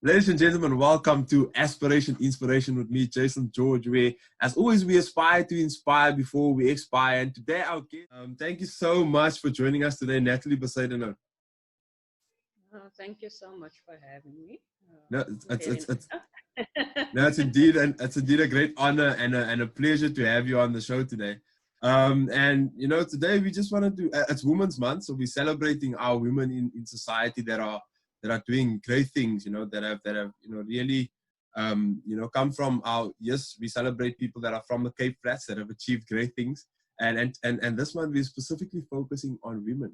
Ladies and gentlemen, welcome to Aspiration Inspiration with me, Jason George, where, as always, we aspire to inspire before we expire. And today, our guest, thank you so much for joining us today, Natalie Pullian. Thank you so much for having me. No, it's indeed a great honor and a pleasure to have you on the show today. And you know, today we just wanted to. It's Women's Month, so we're celebrating our women in society that are doing great things. You know, that have really come from our. Yes, we celebrate people that are from the Cape Flats that have achieved great things. And this month we're specifically focusing on women.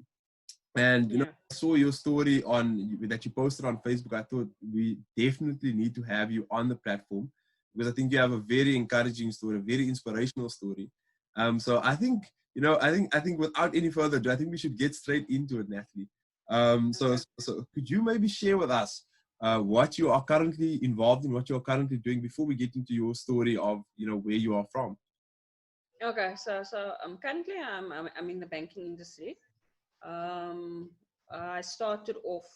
And you know, I saw your story that you posted on Facebook. I thought we definitely need to have you on the platform because I think you have a very encouraging story, a very inspirational story. So I think without any further ado, I think we should get straight into it, Natalie. So could you maybe share with us what you are currently involved in, what you are currently doing before we get into your story of where you are from? Okay, so currently I'm in the banking industry. I started off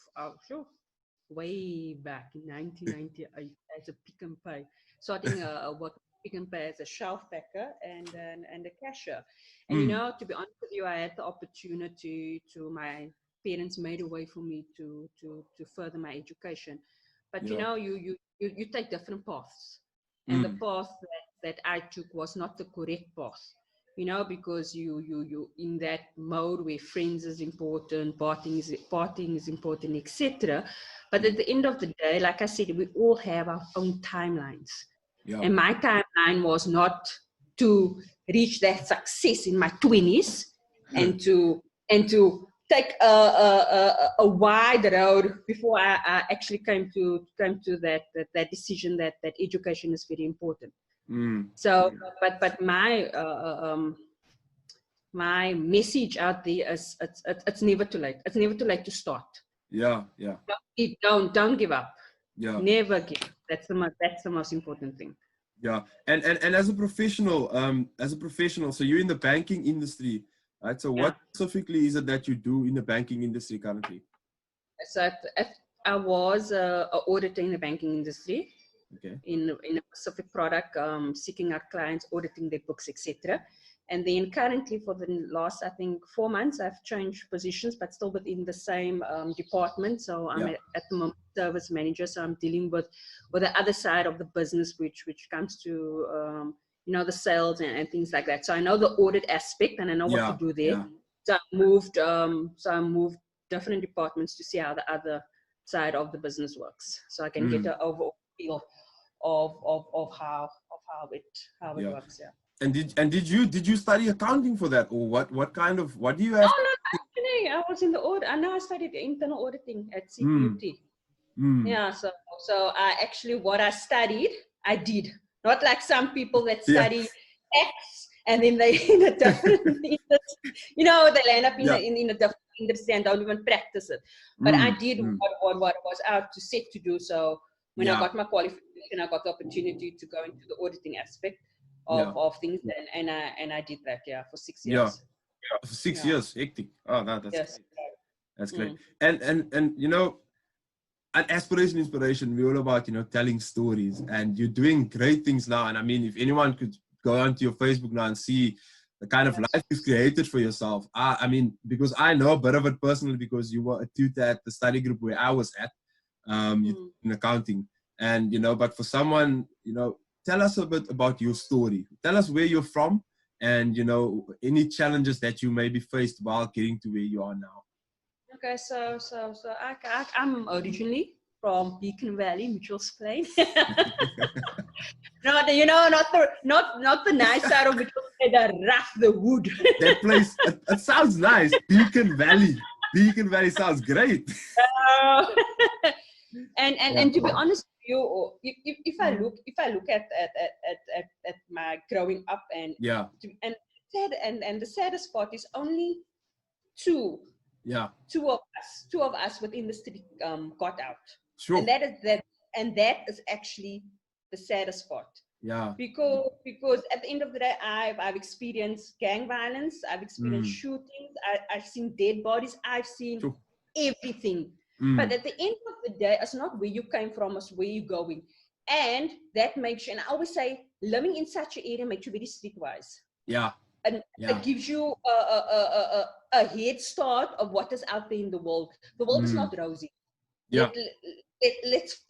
way back in 1998 as a pick and pay, starting work pick and pay as a shelf packer and a cashier. And you know, to be honest with you, I had the opportunity to my parents made a way for me to further my education. But you know, you take different paths, and the path that I took was not the correct path. You know, because you in that mode where friends is important, partying is important, etc. But at the end of the day, like I said, we all have our own timelines. Yeah. And my timeline was not to reach that success in my 20s and to take a wide road before I actually came to that decision that education is very important. So, but my message out there is it's never too late. It's never too late to start. Yeah. Don't give up. Yeah. Never give up. That's the most important thing. Yeah. And as a professional, so you're in the banking industry, right? So what specifically is it that you do in the banking industry currently? So I was an auditor in the banking industry. Okay. In a specific product, seeking out clients, auditing their books, etc. And then currently for the last, I think, 4 months, I've changed positions, but still within the same department. So I'm at the moment service manager. So I'm dealing with the other side of the business, which comes to, the sales and things like that. So I know the audit aspect and I know what to do there. Yeah. So I moved different departments to see how the other side of the business works. So I can get an overall feel of how it works. Yeah. And did you study accounting for that, or what do you have? No, actually I was in the audit. I know I studied internal auditing at CPUT. Yeah, so I actually what I studied I did, not like some people that study X and then they in a different they end up in a different industry and don't even practice it. But I did what was out to set to do. So when I got my qualification, I got the opportunity to go into the auditing aspect of things, and I did that for 6 years. Yeah, for 6 years, hectic. Oh, that's great. That's great. And you know, at Aspiration Inspiration, we're all about telling stories, and you're doing great things now. And I mean, if anyone could go onto your Facebook now and see the kind of life you've created for yourself, I mean, because I know a bit of it personally, because you were a tutor at the study group where I was at, in accounting, and but for someone, tell us a bit about your story. Tell us where you're from, and any challenges that you maybe faced while getting to where you are now. Okay, so I'm originally from Beacon Valley, Mitchell's Plain. Not the nice side of Mitchell's Plain, the rough, the wood. That place, it sounds nice. Beacon Valley sounds great. And to be honest with you, if I look at my growing up and the saddest part is only two of us within the city got out. Sure. And that is actually the saddest part. Yeah. Because at the end of the day, I've experienced gang violence, I've experienced shootings, I've seen dead bodies, I've seen everything. But Mm. at the end of the day, it's not where you came from, it's where you're going. And that makes you, and I always say, living in such an area makes you very streetwise. Yeah. And Yeah. it gives you a head start of what is out there in the world. The world is Mm. not rosy. Yeah.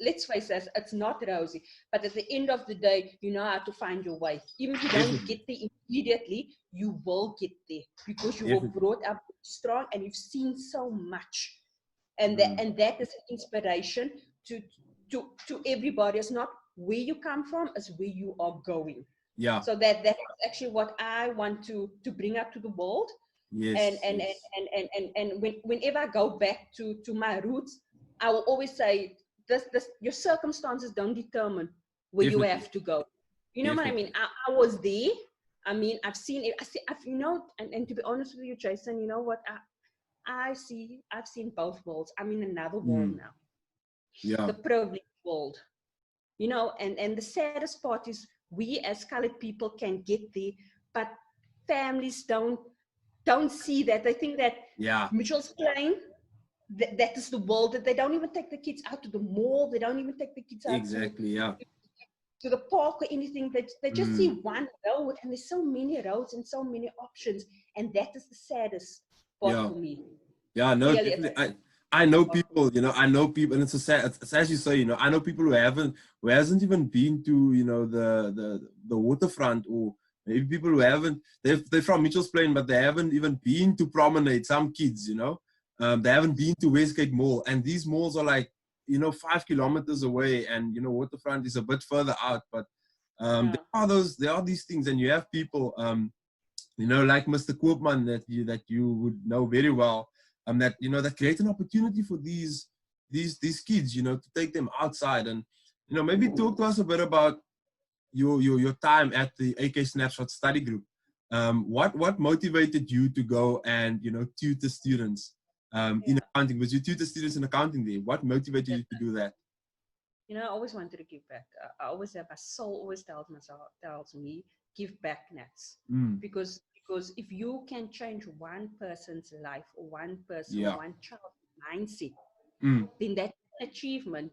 Let's face it, it's not rosy. But at the end of the day, you know how to find your way. Even if you don't Definitely. get there immediately, you will get there because you were Definitely. brought up strong and you've seen so much. And Mm. that is an inspiration to everybody. It's not where you come from, it's where you are going. Yeah. So that's actually what I want to bring out to the world. And Yes. and and Yes. and whenever I go back to my roots, I will always say this your circumstances don't determine where you Definitely. have to go. You know what I Definitely. mean? I was there. I mean, I've seen it. I've, you know, and to be honest with you, Jason, you know what? I've seen both worlds. I'm in another world Mm. now, Yeah. the privileged world. You know, and the saddest part is we as colored people can get there, but families don't see that. They think that Yeah. Mitchell's Plain, that is the world, that they don't even take the kids out to the mall. They don't even take the kids out Exactly. Yeah. to the park or anything. They just see Mm. one road, and there's so many roads and so many options. And that is the saddest part Yeah. for me. Yeah, no, Really, it's definitely. the I know part for me. people, I know people, and it's a sad, it's as you say, I know people who hasn't even been to, the waterfront, or maybe people who haven't, they're from Mitchell's Plain, but they haven't even been to Promenade. Some kids, they haven't been to Westgate Mall, and these malls are like, 5 kilometers away, and waterfront is a bit further out, but Yeah, there are these things, and you have people, like Mr. Koopman that you would know very well, that create an opportunity for these kids, to take them outside, and maybe talk to us a bit about your time at the AK Snapshot Study Group. What motivated you to go and tutor students in yeah. accounting? Was you tutor students in accounting there? What motivated you to do that? You know, I always wanted to give back. I always have, my soul always tells me, give back, Nats. Mm, Because if you can change one person's life, or one person, or yeah. one child's mindset, Mm, then that's an achievement.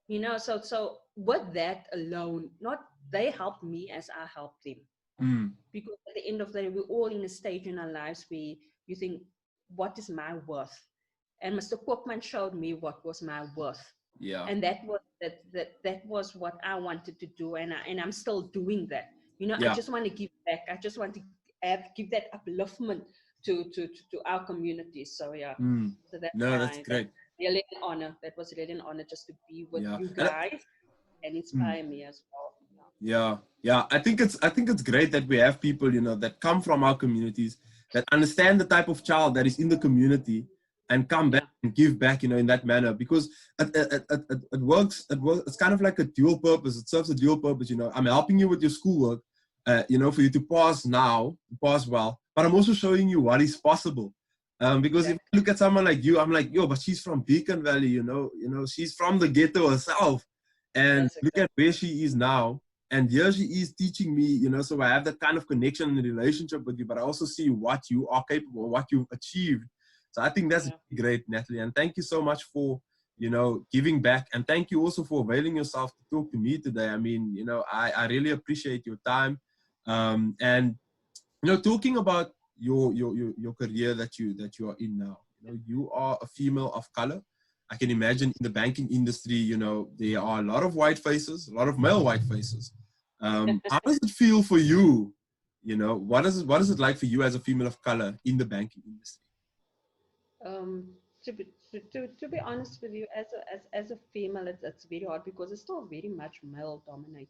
You know, so with that alone, not they helped me as I helped them. mm, Because at the end of the day, we're all in a stage in our lives where you think, what is my worth? And Mr. Koopman showed me what was my worth. yeah. And that was what I wanted to do, and I'm still doing that. You know, I Yeah. just want to give back. I just want to give that upliftment to our communities. So yeah, Mm. so that's No, that's that's great. really an honor. That was really an honor just to be with Yeah. you And guys and mm. inspire me as well. Yeah, yeah. I think it's great that we have people, that come from our communities, that understand the type of child that is in the community, and come back Yeah, and give back, in that manner, because it works. It's kind of like a dual purpose. It serves a dual purpose. I'm helping you with your schoolwork, for you to pass now, pass well, but I'm also showing you what is possible. Because if exactly. you look at someone like you, I'm like, yo, but she's from Beacon Valley, she's from the ghetto herself, and Yes, look at exactly. where she is now, and here she is teaching me, so I have that kind of connection and relationship with you, but I also see what you are capable, what you've achieved. So I think that's Yeah. great, Natalie, and thank you so much for giving back, and thank you also for availing yourself to talk to me today. I mean, I really appreciate your time, and talking about your career that you are in now. You are a female of color. I can imagine in the banking industry, there are a lot of white faces, a lot of male white faces. How does it feel for you? What is it like for you as a female of color in the banking industry? Um, to be honest with you, as a female, it's very hard because it's still very much male dominated,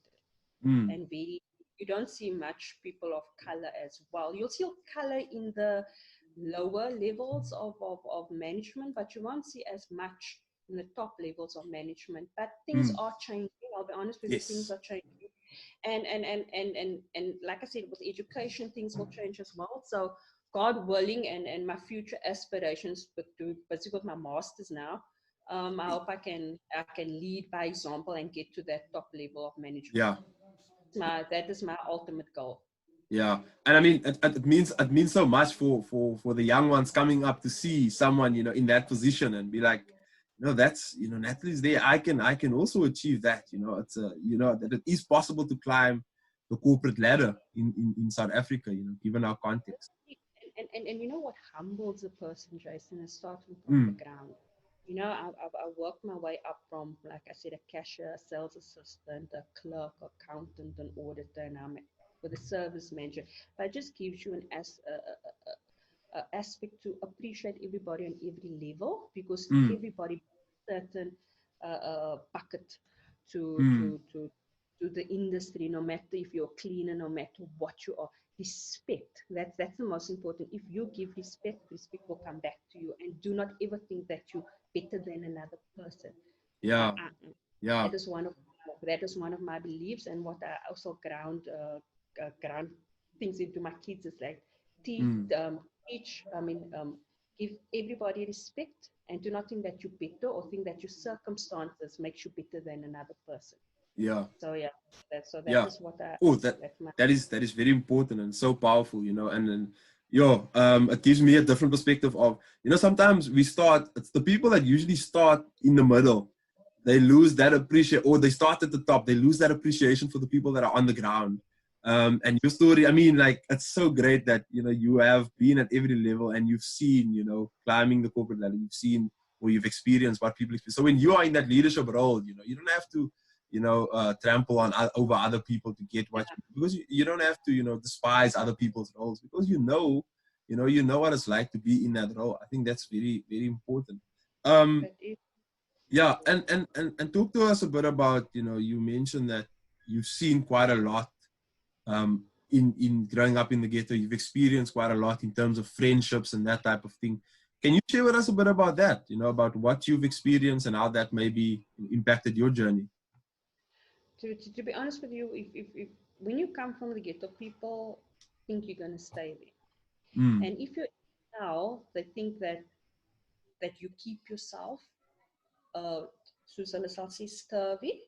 Mm, and you don't see much people of color as well. You'll see color in the lower levels of management, but you won't see as much in the top levels of management. But things mm, are changing. I'll be honest with you, things yes. are changing. And like I said, with education, things will change as well. So God willing, and my future aspirations, but to basically with my masters now, I hope I can lead by example and get to that top level of management. Yeah. That is my ultimate goal. Yeah, and I mean, it means so much for the young ones coming up to see someone in that position and be like, that's, Natalie's there. I can also achieve that. It's that it is possible to climb the corporate ladder in South Africa, given our context. And you know what humbles a person, Jason, is starting from the Mm, ground. I worked my way up from, like I said, a cashier, a sales assistant, a clerk, accountant, an auditor, and I'm with a service manager. But it just gives you a aspect to appreciate everybody on every level, because mm, everybody certain bucket to mm, to to to the industry, no matter if you're a cleaner, no matter what you are. Respect. That's the most important. If you give respect, respect will come back to you. And do not ever think that you're better than another person. yeah, yeah. That is one of my beliefs, and what I also ground things into my kids is like teach, Mm, teach. Give everybody respect, and do not think that you're better or think that your circumstances makes you better than another person. yeah. So yeah, that Yeah. is what I. Oh, That's my. that is very important and so powerful, and then it gives me a different perspective of, sometimes it's the people that usually start in the middle. They lose that or they start at the top, they lose that appreciation for the people that are on the ground. And your story, I mean, like, it's so great that, you have been at every level and you've seen, climbing the corporate ladder, you've seen or you've experienced what people experience. So when you are in that leadership role, you don't have to, trample on over other people to get what because you don't have to, despise other people's roles, because you know what it's like to be in that role. I think that's very, very important. That is, Yeah, and talk to us a bit about, you mentioned that you've seen quite a lot in growing up in the ghetto. You've experienced quite a lot in terms of friendships and that type of thing. Can you share with us a bit about that, about what you've experienced and how that maybe impacted your journey? to be honest with you, if when you come from the ghetto, people think you're gonna stay there, Mm. and if you're now, they think that you keep yourself, soos hulle sal sê, scurvy,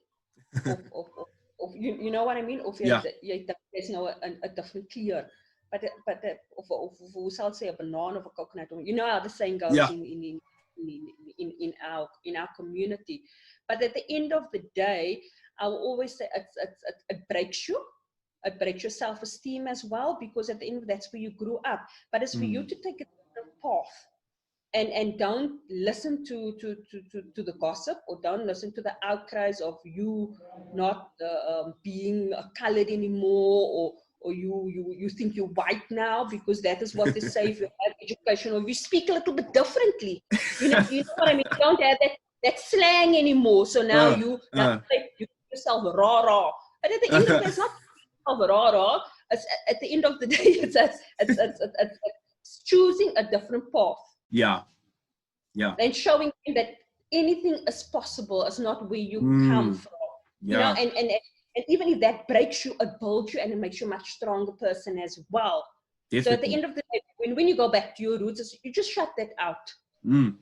of you know what I mean? Of Yeah, there's no a different clear. Of hoe sal say, a banana of a coconut. You know how the saying goes yeah. in our community. But at the end of the day, I will always say it breaks you. It breaks your self-esteem as well, because at the end of that's where you grew up. But it's for you Mm. to take a different path, and don't listen to the gossip, or don't listen to the outcries of you not being colored anymore, or you think you're white now because that is what they say if you have education, or if you speak a little bit differently. You know what I mean? You don't have that slang anymore. So now Uh. you yourself raw raw. But at the end of it, it's not raw raw. At the end of the day, it's choosing a different path Yeah, yeah. and showing him that anything is possible. It's not where you come Mm. from, Yeah, and even if that breaks you, it builds you and it makes you a much stronger person as well. So at the definitely. end of the day, when you go back to your roots, you just shut that out. Mm.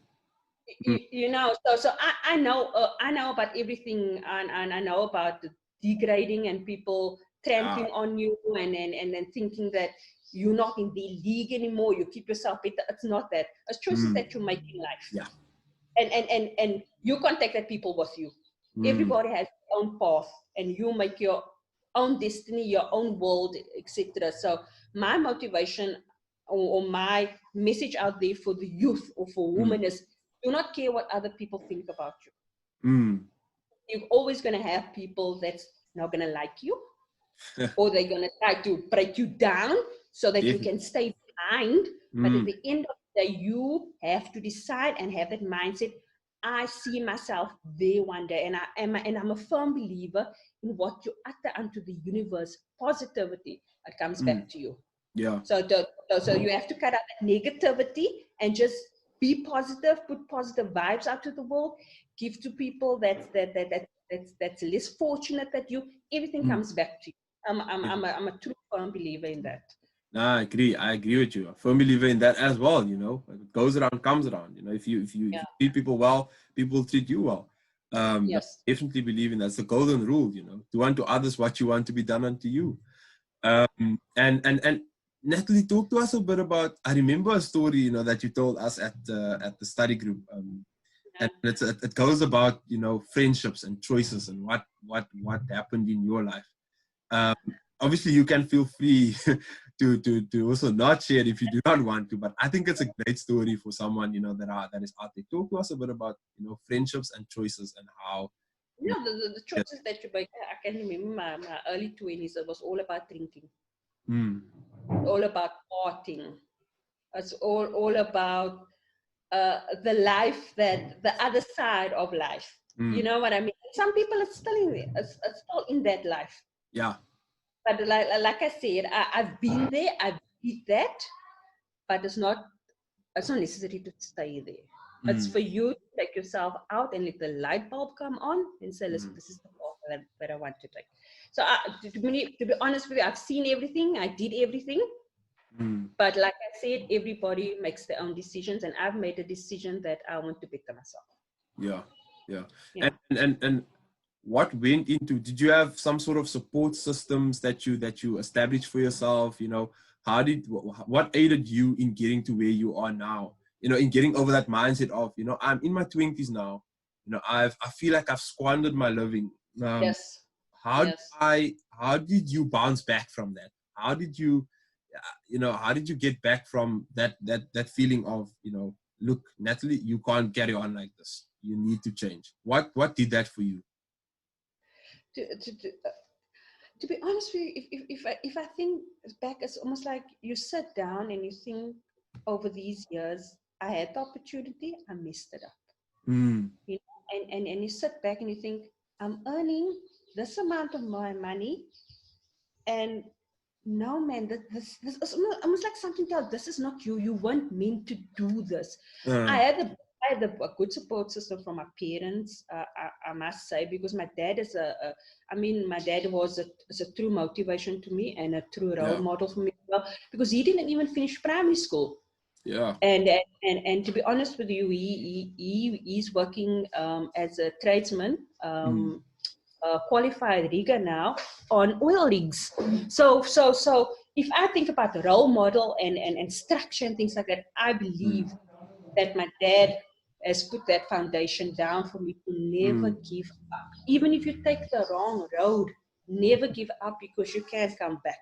Mm. So I know about everything, and I know about the degrading and people Yeah. trampling on you, and then thinking that you're not in the league anymore, you keep yourself better. It's not that. It's choices Mm. that you make in life, Yeah. and you contact that people with you. Mm. Everybody has their own path, and you make your own destiny, your own world, etc. So my motivation, or my message out there for the youth or for Mm. women is, do not care what other people think about you. Mm. You're always going to have people that's not going to like you, or they're going to try to break you down so that you Definitely. can stay behind. But at Mm. the end of the day, you have to decide and have that mindset. I see myself there one day, and I'm a firm believer in what you utter unto the universe, positivity, it comes Mm. back to you. Yeah. So you have to cut out that negativity and just be positive, put positive vibes out to the world, give to people that's less fortunate than you. Everything Mm. comes back to you. I'm a true firm believer in that. No, I agree. I agree with you. I firmly believe in that as well. Like, it goes around, comes around. If you Yeah. treat people well, people will treat you well. I Yes. definitely believe in that. It's the golden rule. Do unto others what you want to be done unto you. And Natalie, talk to us a bit about. I remember a story, that you told us at the study group. And it goes about, you know, friendships and choices and what happened in your life. Um, Obviously, you can feel free to also not share if you do not want to. But I think it's a great story for someone, you know, that is out there. Talk to us a bit about, you know, friendships and choices and how. You know, the choices that you make. I can remember my early 20s. It was all about drinking, Mm, all about partying. It's all about the life, that the other side of life. You mm, know what I mean? Some people are still in are still in that life. yeah. But like I said, I've been there, I've did that, but it's not necessary to stay there. It's Mm, for you to take yourself out and let the light bulb come on and say, listen, mm, this is the path that I want to take. So to be honest with you, I've seen everything, I did everything. mm. But like I said, everybody makes their own decisions, and I've made a decision that I want to better myself. Yeah, yeah. Yeah. And what went into, did you have some sort of support systems that you established for yourself? You know, what aided you in getting to where you are now? You know, in getting over that mindset of, you know, I'm in my 20s now. You know, I feel like I've squandered my living. Yes. How did Yes. how did you bounce back from that? How did you, you know, how did you get back from that feeling of, you know, look, Natalie, you can't carry on like this. You need to change. What did that for you? To be honest with you, if I think back, it's almost like you sit down and you think, over these years, I had the opportunity, I missed it up. Mm, You know, and you sit back and you think, I'm earning this amount of my money, and no, man, this is almost like something tells, this is not you. You weren't meant to do this. uh, I had a good support system from my parents, I must say, because my dad is my dad was is a true motivation to me and a true role yeah, model for me as well, because he didn't even finish primary school. yeah. And to be honest with you, he's working as a tradesman, Mm, qualified rigger now on oil rigs. So if I think about the role model and structure and things like that, I believe mm, that my dad has put that foundation down for me to never mm, give up. Even if you take the wrong road, never give up, because you can come back.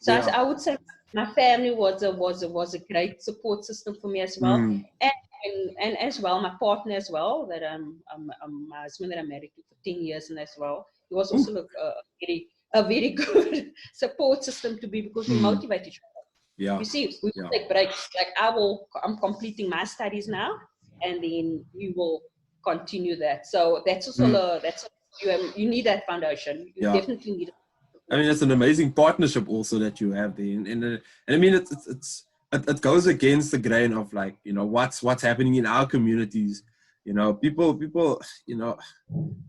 So yeah. I would say my family was a great support system for me as well, Mm, and as well my partner as well, that my husband that I'm married to for 10 years, and as well he was ooh, also a very good support system to be, because we mm, motivate each other. yeah, You see, we yeah. take breaks. Like I'm completing my studies now, and then you will continue that. So that's also Mm, you need that foundation. You yeah. definitely need I support mean, it's an system. amazing partnership also that you have there, and I mean, it goes against the grain of, like, you know, what's happening in our communities. You know, people,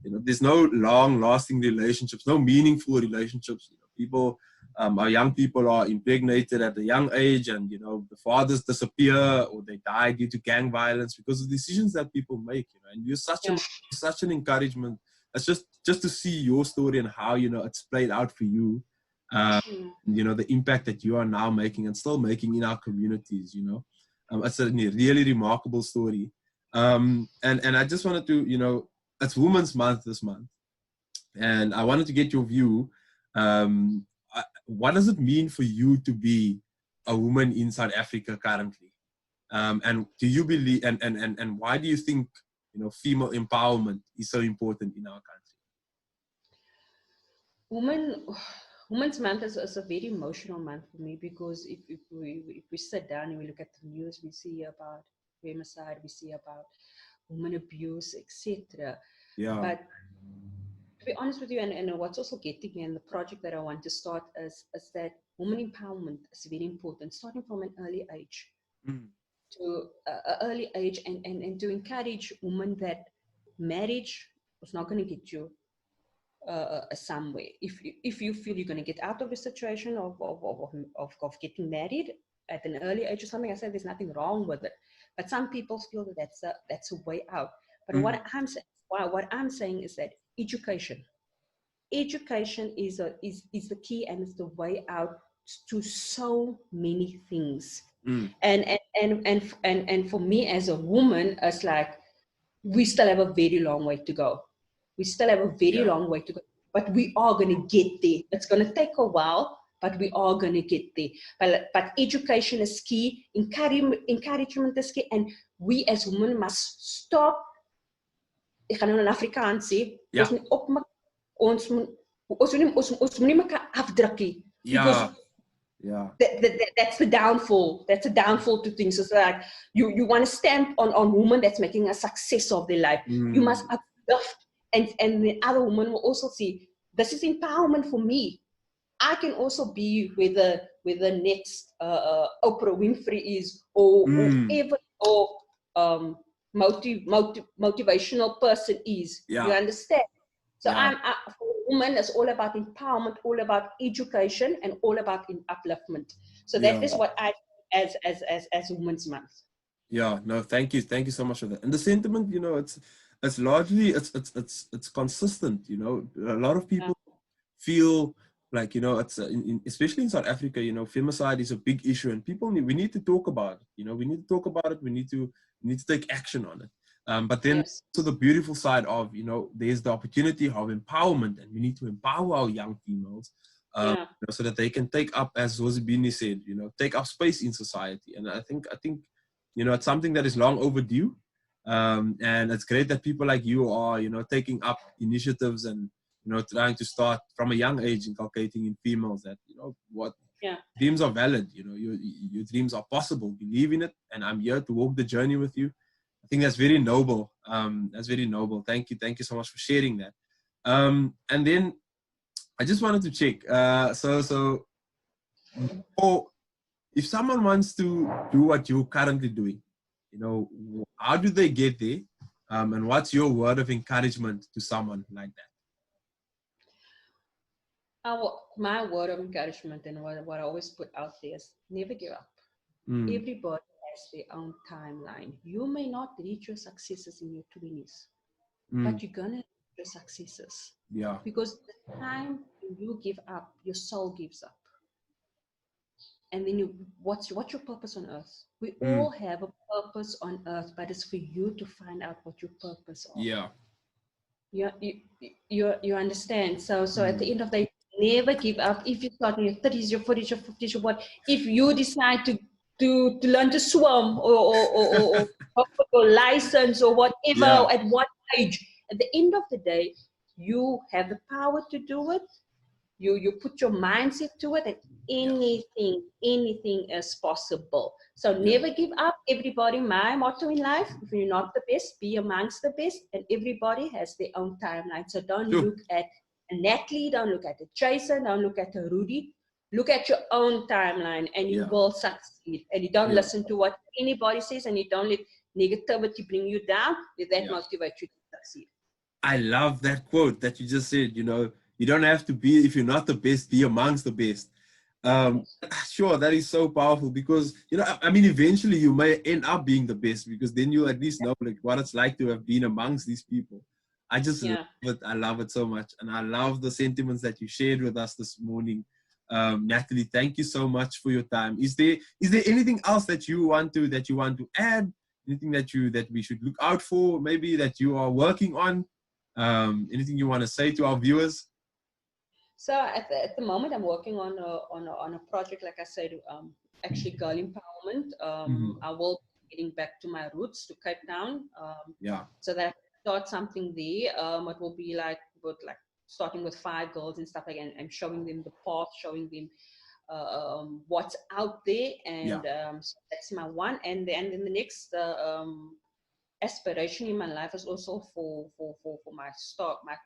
there's no long lasting relationships, no meaningful relationships. You know, people, our young people are impregnated at a young age, and, you know, the fathers disappear or they die due to gang violence because of decisions that people make. You know, and you're Yeah. such an encouragement. It's just to see your story and how, you know, it's played out for you. Mm. You know, the impact that you are now making and still making in our communities. You know, it's a really remarkable story. And I just wanted to, you know, it's Women's Month this month, and I wanted to get your view. What does it mean for you to be a woman in South Africa currently? And do you believe, and why do you think, you know, female empowerment is so important in our country? Women, Women's Month is a very emotional month for me, because if we sit down and we look at the news, we see about femicide, we see about women abuse, etc. Yeah. But to be honest with you, and what's also getting me, and the project that I want to start is that women empowerment is very important, starting from an early age Mm, to an early age, and to encourage women that marriage is not going to get you somewhere. If you feel you're going to get out of a situation of getting married at an early age or something, I said there's nothing wrong with it. But some people feel that that's a way out. But mm, what I'm saying is that education is the key, and it's the way out to so many things. mm, And for me as a woman, it's like, we still have a very long way to go. We still have a very long way to go, but we are going to get there. It's going to take a while, but we are going to get there. But education is key, encouragement is key, and we as women must stop. Ik ga nou in Afrikaans sê, ons moet op ons moet nie mekaar afdrukkie, because that's the downfall. That's a downfall to things. It's like you want to stamp on women that's making a success of their life. You must uplift, and the other woman will also see this is empowerment for me. I can also be where the next Oprah Winfrey is, or whoever, or motivational person is. You understand? So for women, it's all about empowerment, all about education, and all about upliftment. So that is what I as Women's Month. Yeah, no, thank you so much for that. And the sentiment, you know, it's largely it's consistent. You know, a lot of people feel like, you know, it's especially in South Africa, you know, femicide is a big issue, and we need to talk about it. You know, we need to talk about it. We need to take action on it. But then to the beautiful side of, you know, there's the opportunity of empowerment, and we need to empower our young females you know, so that they can take up, as Zosibini said, you know, take up space in society. And I think, you know, it's something that is long overdue. And it's great that people like you are, you know, taking up initiatives and, you know, trying to start from a young age inculcating in females that, you know, what dreams are valid, you know, your dreams are possible, believe in it, and I'm here to walk the journey with you. I think that's very noble. That's very noble. Thank you so much for sharing that. And then I just wanted to check, so if someone wants to do what you're currently doing, you know, how do they get there? And what's your word of encouragement to someone like that? My word of encouragement, and what I always put out there, is never give up. Everybody has their own timeline. You may not reach your successes in your 20s, but you're gonna reach your successes. Yeah. Because the time you give up, your soul gives up. And then what's your purpose on earth? We all have a purpose on earth, but it's for you to find out what your purpose is. Yeah. You understand? So at the end of the day, never give up. If you start in your 30s, your 40s, your 50s, your what, if you decide to learn to swim or license or whatever, at what age, at the end of the day, you have the power to do it. You put your mindset to it, and anything is possible. So never give up. Everybody, my motto in life, if you're not the best, be amongst the best, and everybody has their own timeline. So don't look at a Natalie, don't look at a Jason, don't look at a Rudy. Look at your own timeline, and you will succeed. And you don't listen to what anybody says, and you don't let negativity bring you down. Let that motivate you to succeed. I love that quote that you just said. You know, you don't have to be, if you're not the best, be amongst the best. Sure, that is so powerful, because, you know, I mean, eventually you may end up being the best, because then you at least know like what it's like to have been amongst these people. I just love it. I love it so much. And I love the sentiments that you shared with us this morning. Natalie, thank you so much for your time. Is there anything else that you want to add? Anything that we should look out for, maybe that you are working on? Anything you want to say to our viewers? So at the moment, I'm working on a project, like I said, actually girl empowerment. I will be getting back to my roots, to Cape Town. So that I start something there. It will be like starting with 5 girls and stuff like that, and showing them the path, showing them what's out there, and so that's my one. And then the next aspiration in my life is also for my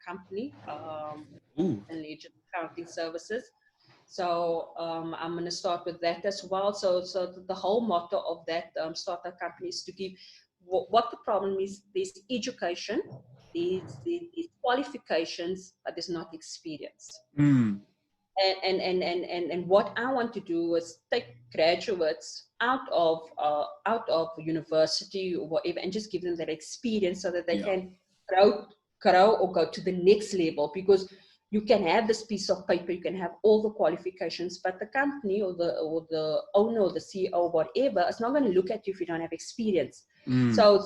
company, and Legend Accounting Services. So I'm going to start with that as well. So the whole motto of that startup company is to give what the problem is. There's education, there's qualifications, but there's not experience. And what I want to do is take graduates out of university or whatever, and just give them that experience so that they can grow or go to the next level. Because you can have this piece of paper, you can have all the qualifications, but the company or the owner or the CEO or whatever is not going to look at you if you don't have experience. Mm. So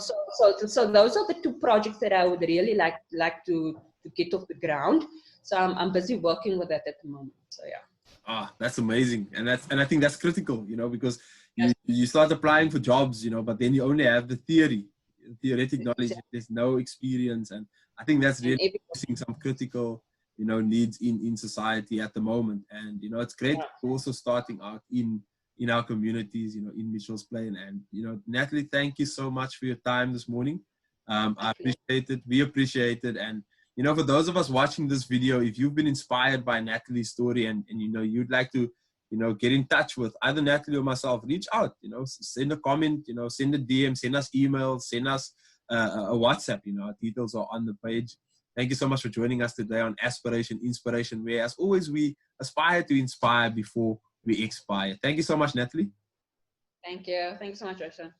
those are the two projects that I would really like to get off the ground. So I'm busy working with that at the moment. So yeah. Ah, that's amazing. And I think that's critical, you know, because Yes, you start applying for jobs, you know, but then you only have the theoretic knowledge. exactly. There's no experience. And I think that's And really missing some critical, you know, needs in society at the moment. And, you know, it's great yeah, also starting out in our communities, you know, in Mitchell's Plain. And, you know, Natalie, thank you so much for your time this morning. I definitely. appreciate it. We appreciate it. And, you know, for those of us watching this video, if you've been inspired by Natalie's story and you know, you'd like to, you know, get in touch with either Natalie or myself, reach out, you know, send a comment, you know, send a DM, send us email, send us a WhatsApp, you know, our details are on the page. Thank you so much for joining us today on Aspiration Inspiration, where as always, we aspire to inspire before we expire. Thank you so much, Natalie. Thank you. Thanks so much, Roshan.